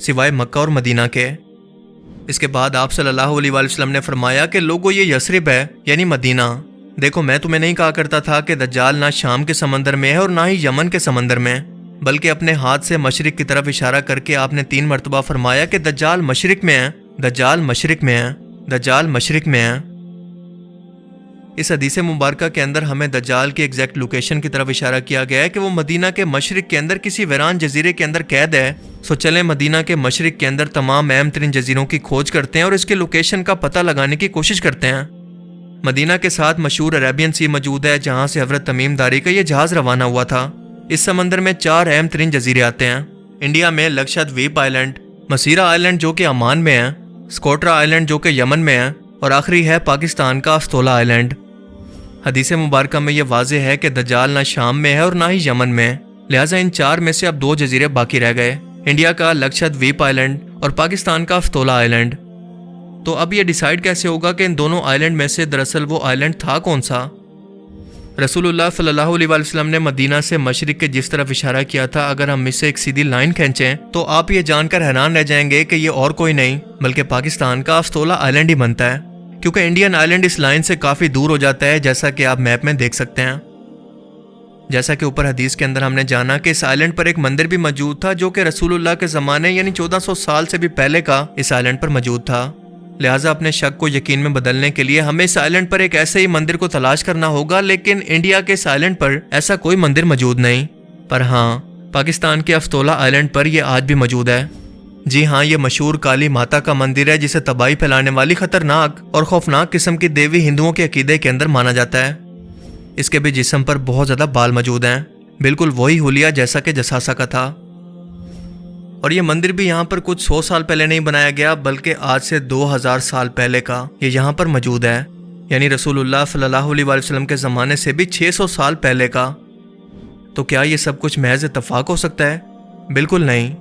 سوائے مکہ اور مدینہ کے۔ اس کے بعد آپ صلی اللہ علیہ وآلہ وسلم نے فرمایا کہ لوگوں یہ یثرب ہے یعنی مدینہ۔ دیکھو میں تمہیں نہیں کہا کرتا تھا کہ دجال نہ شام کے سمندر میں ہے اور نہ ہی یمن کے سمندر میں، بلکہ اپنے ہاتھ سے مشرق کی طرف اشارہ کر کے آپ نے 3 مرتبہ فرمایا کہ دجال مشرق میں ہے، دجال مشرق میں ہے، دجال مشرق میں ہے۔ اس حدیث مبارکہ کے اندر ہمیں دجال کی ایگزیکٹ لوکیشن کی طرف اشارہ کیا گیا ہے کہ وہ مدینہ کے مشرق کے اندر کسی ویران جزیرے کے اندر قید ہے۔ سو چلیں مدینہ کے مشرق کے اندر تمام اہم ترین جزیروں کی کھوج کرتے ہیں اور اس کے لوکیشن کا پتہ لگانے کی کوشش کرتے ہیں۔ مدینہ کے ساتھ مشہور عربین سی موجود ہے جہاں سے حضرت تمیم داری کا یہ جہاز روانہ ہوا تھا۔ اس سمندر میں 4 اہم ترین جزیرے آتے ہیں۔ انڈیا میں لکشدویپ آئلینڈ، مسیرا آئلینڈ جو کہ عمان میں ہے، سکوٹرا آئلینڈ جو کہ یمن میں ہے، اور آخری ہے پاکستان کا استولا آئلینڈ۔ حدیث مبارکہ میں یہ واضح ہے کہ دجال نہ شام میں ہے اور نہ ہی یمن میں، لہٰذا ان 4 میں سے اب 2 جزیرے باقی رہ گئے، انڈیا کا لکشدویپ آئلینڈ اور پاکستان کا استولا آئلینڈ۔ تو اب یہ ڈیسائیڈ کیسے ہوگا کہ ان دونوں آئلینڈ میں سے دراصل وہ آئلینڈ تھا کون سا؟ رسول اللہ صلی اللہ علیہ وآلہ وسلم نے مدینہ سے مشرق کے جس طرف اشارہ کیا تھا، اگر ہم اس سے ایک سیدھی لائن کھینچیں تو آپ یہ جان کر حیران رہ جائیں گے کہ یہ اور کوئی نہیں بلکہ پاکستان کا استولا آئلینڈ ہی بنتا ہے، کیونکہ انڈین آئلینڈ اس لائن سے کافی دور ہو جاتا ہے، جیسا کہ آپ میپ میں دیکھ سکتے ہیں۔ جیسا کہ اوپر حدیث کے اندر ہم نے جانا کہ اس آئلینڈ پر ایک مندر بھی موجود تھا جو کہ رسول اللہ کے زمانے یعنی 1400 سال سے بھی پہلے کا اس آئلینڈ پر موجود تھا۔ لہٰذا اپنے شک کو یقین میں بدلنے کے لیے ہمیں اس آئلینڈ پر ایک ایسے ہی مندر کو تلاش کرنا ہوگا، لیکن انڈیا کے اس آئلینڈ پر ایسا کوئی مندر موجود نہیں، پر ہاں پاکستان کے استولا آئلینڈ پر یہ آج بھی موجود ہے۔ جی ہاں، یہ مشہور کالی ماتا کا مندر ہے جسے تباہی پھیلانے والی خطرناک اور خوفناک قسم کی دیوی ہندوؤں کے عقیدے کے اندر مانا جاتا ہے۔ اس کے بھی جسم پر بہت زیادہ بال موجود ہیں، بالکل وہی حلیہ جیسا کہ جساسا کا تھا۔ اور یہ مندر بھی یہاں پر کچھ 100 سال پہلے نہیں بنایا گیا بلکہ آج سے 2000 سال پہلے کا یہ یہاں پر موجود ہے، یعنی رسول اللہ صلی اللہ علیہ وآلہ وسلم کے زمانے سے بھی 600 سال پہلے کا۔ تو کیا یہ سب کچھ محض اتفاق ہو سکتا ہے؟ بالکل نہیں،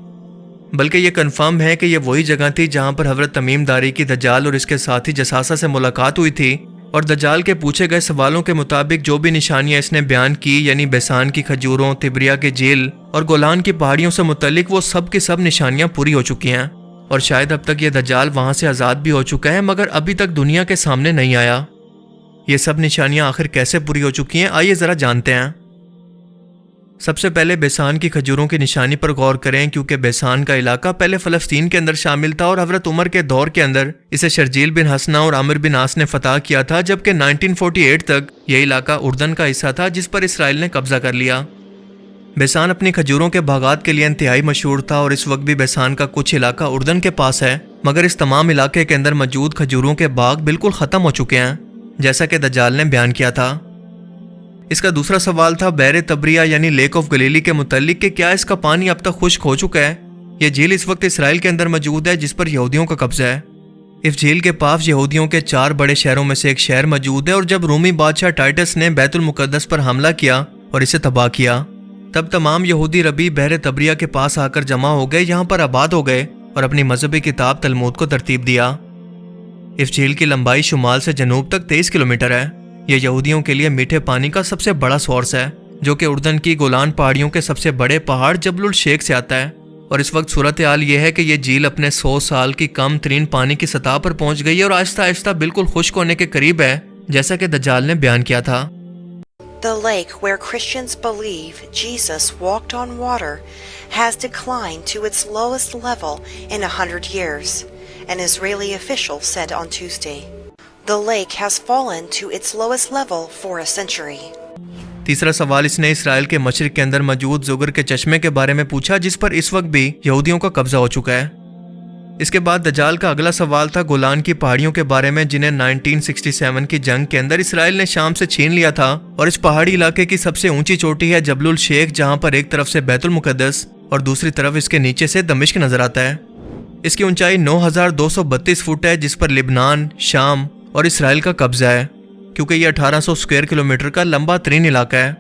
بلکہ یہ کنفرم ہے کہ یہ وہی جگہ تھی جہاں پر حضرت تمیم داری کی دجال اور اس کے ساتھی جساسا سے ملاقات ہوئی تھی، اور دجال کے پوچھے گئے سوالوں کے مطابق جو بھی نشانیاں اس نے بیان کی، یعنی بیسان کی کھجوروں، تبریا کے جھیل اور گولان کی پہاڑیوں سے متعلق، وہ سب کی سب نشانیاں پوری ہو چکی ہیں، اور شاید اب تک یہ دجال وہاں سے آزاد بھی ہو چکا ہے مگر ابھی تک دنیا کے سامنے نہیں آیا۔ یہ سب نشانیاں آخر کیسے پوری ہو چکی ہیں، آئیے ذرا جانتے ہیں۔ سب سے پہلے بیسان کی کھجوروں کی نشانی پر غور کریں، کیونکہ بیسان کا علاقہ پہلے فلسطین کے اندر شامل تھا اور حضرت عمر کے دور کے اندر اسے شرجیل بن حسنہ اور عامر بن عاص نے فتح کیا تھا، جبکہ 1948 تک یہ علاقہ اردن کا حصہ تھا جس پر اسرائیل نے قبضہ کر لیا۔ بیسان اپنی کھجوروں کے باغات کے لیے انتہائی مشہور تھا اور اس وقت بھی بیسان کا کچھ علاقہ اردن کے پاس ہے، مگر اس تمام علاقے کے اندر موجود کھجوروں کے باغ بالکل ختم ہو چکے ہیں، جیسا کہ دجال نے بیان کیا تھا۔ اس کا دوسرا سوال تھا بحر تبریا یعنی لیک آف گلیلی کے متعلق کہ کیا اس کا پانی اب تک خشک ہو چکا ہے؟ یہ جھیل اس وقت اسرائیل کے اندر موجود ہے جس پر یہودیوں کا قبضہ ہے۔ اس جھیل کے پاس یہودیوں کے 4 بڑے شہروں میں سے ایک شہر موجود ہے، اور جب رومی بادشاہ ٹائٹس نے بیت المقدس پر حملہ کیا اور اسے تباہ کیا، تب تمام یہودی ربی بحر تبریا کے پاس آ کر جمع ہو گئے، یہاں پر آباد ہو گئے اور اپنی مذہبی کتاب تلمود کو ترتیب دیا۔ اس جھیل کی لمبائی شمال سے جنوب تک 23 کلومیٹر ہے۔ یہ یہودیوں کے لیے میٹھے پانی کا سب سے بڑا سورس ہے، جو کہ اردن کی گولان پہاڑیوں کے سب سے بڑے پہاڑ جبل الشیخ سے آتا ہے، اور اس وقت صورتحال یہ ہے کہ یہ جھیل اپنے 100 سال کی کم ترین پانی کی سطح پر پہنچ گئی ہے اور آہستہ آہستہ بالکل خشک ہونے کے قریب ہے، جیسا کہ دجال نے بیان کیا تھا۔ The lake where Christians believe Jesus walked on water has declined to its lowest level in 100 years, an Israeli official said on Tuesday. The lake has fallen to its lowest level for a century. تیسرا سوال اس نے اسرائیل کے مشرق کے اندر موجود زگر کے چشمے کے بارے میں پوچھا، جس پر اس وقت بھی یہودیوں کا قبضہ ہو چکا ہے۔ اس کے بعد دجال کا اگلا سوال تھا گولان کی پہاڑیوں کے بارے میں، جنہیں 1967 کی جنگ کے اندر اسرائیل نے شام سے چھین لیا تھا، اور اس پہاڑی علاقے کی سب سے اونچی چوٹی ہے جبل الشیخ، جہاں پر ایک طرف سے بیت المقدس اور دوسری طرف اس کے نیچے سے دمشق نظر آتا ہے۔ اس کی اونچائی 9232 فٹ ہے، جس پر لبنان، شام اور اسرائیل کا قبضہ ہے، کیونکہ یہ 1800 اسکوائر کلومیٹر کا لمبا ترین علاقہ ہے،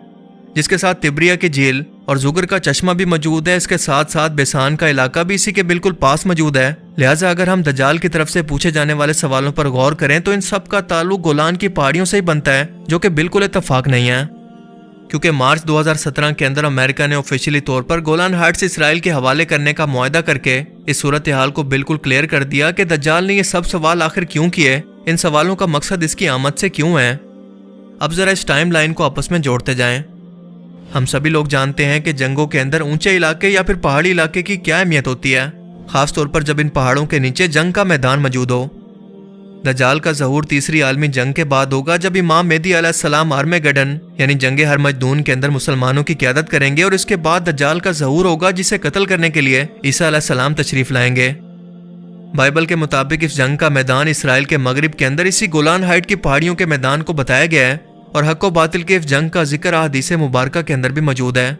جس کے ساتھ تبریا کی جھیل اور زگر کا چشمہ بھی موجود ہے۔ اس کے ساتھ ساتھ بیسان کا علاقہ بھی اسی کے بالکل پاس موجود ہے۔ لہٰذا اگر ہم دجال کی طرف سے پوچھے جانے والے سوالوں پر غور کریں تو ان سب کا تعلق گولان کی پہاڑیوں سے ہی بنتا ہے، جو کہ بالکل اتفاق نہیں ہے۔ کیونکہ مارچ 2017 کے اندر امریکہ نے آفیشیلی طور پر گولان ہائٹس اسرائیل کے حوالے کرنے کا معاہدہ کر کے اس صورتحال کو بالکل کلیئر کر دیا کہ دجال نے یہ سب سوال آخر کیوں کیے، ان سوالوں کا مقصد اس کی آمد سے کیوں ہے۔ اب ذرا اس ٹائم لائن کو آپس میں جوڑتے جائیں۔ ہم سبھی لوگ جانتے ہیں کہ جنگوں کے اندر اونچے علاقے یا پھر پہاڑی علاقے کی کیا اہمیت ہوتی ہے، خاص طور پر جب ان پہاڑوں کے نیچے جنگ کا میدان موجود ہو۔ دجال کا ظہور تیسری عالمی جنگ کے بعد ہوگا، جب امام مہدی علیہ السلام آرمیگڈن یعنی جنگ ہرمجدون کے اندر مسلمانوں کی قیادت کریں گے، اور اس کے بعد دجال کا ظہور ہوگا جسے قتل کرنے کے لیے عیسیٰ علیہ السلام تشریف لائیں گے۔ بائبل کے مطابق اس جنگ کا میدان اسرائیل کے مغرب کے اندر اسی گولان ہائٹ کی پہاڑیوں کے میدان کو بتایا گیا ہے، اور حق و باطل کے اس جنگ کا ذکر احادیث مبارکہ کے اندر بھی موجود ہے۔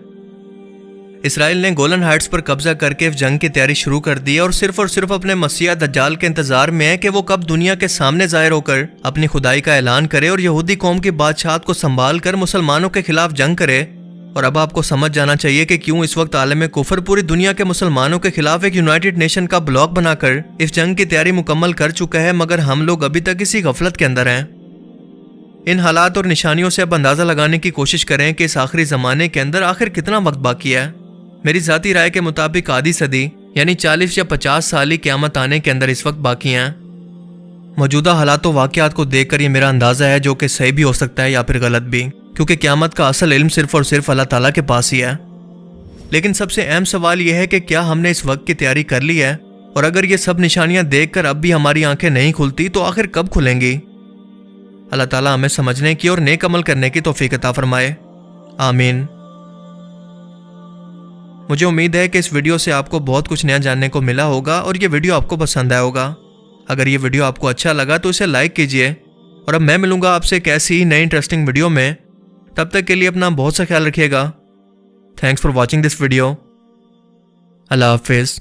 اسرائیل نے گولن ہائٹس پر قبضہ کر کے اس جنگ کی تیاری شروع کر دی اور صرف اپنے مسیح دجال کے انتظار میں ہے کہ وہ کب دنیا کے سامنے ظاہر ہو کر اپنی خدائی کا اعلان کرے اور یہودی قوم کی بادشاہت کو سنبھال کر مسلمانوں کے خلاف جنگ کرے۔ اور اب آپ کو سمجھ جانا چاہیے کہ کیوں اس وقت عالم کفر پوری دنیا کے مسلمانوں کے خلاف ایک یونائٹڈ نیشن کا بلاک بنا کر اس جنگ کی تیاری مکمل کر چکا ہے، مگر ہم لوگ ابھی تک اسی غفلت کے اندر ہیں۔ ان حالات اور نشانیوں سے اب اندازہ لگانے کی کوشش کریں کہ اس آخری زمانے کے اندر آخر کتنا وقت باقی ہے۔ میری ذاتی رائے کے مطابق آدھی صدی یعنی 40 یا 50 سالی قیامت آنے کے اندر اس وقت باقی ہیں۔ موجودہ حالات و واقعات کو دیکھ کر یہ میرا اندازہ ہے، جو کہ صحیح بھی ہو سکتا ہے یا پھر غلط بھی، کیونکہ قیامت کا اصل علم صرف اور صرف اللہ تعالیٰ کے پاس ہی ہے۔ لیکن سب سے اہم سوال یہ ہے کہ کیا ہم نے اس وقت کی تیاری کر لی ہے، اور اگر یہ سب نشانیاں دیکھ کر اب بھی ہماری آنکھیں نہیں کھلتی تو آخر کب کھلیں گی؟ اللہ تعالیٰ ہمیں سمجھنے کی اور نیک عمل کرنے کی توفیق عطا فرمائے، آمین۔ مجھے امید ہے کہ اس ویڈیو سے آپ کو بہت کچھ نیا جاننے کو ملا ہوگا اور یہ ویڈیو آپ کو پسند آیا ہوگا۔ اگر یہ ویڈیو آپ کو اچھا لگا تو اسے لائک کیجئے، اور اب میں ملوں گا آپ سے ایک ایسی ہی نئی انٹرسٹنگ ویڈیو میں۔ تب تک کے لیے اپنا بہت سا خیال رکھیے گا۔ Thanks for watching this video. اللہ حافظ۔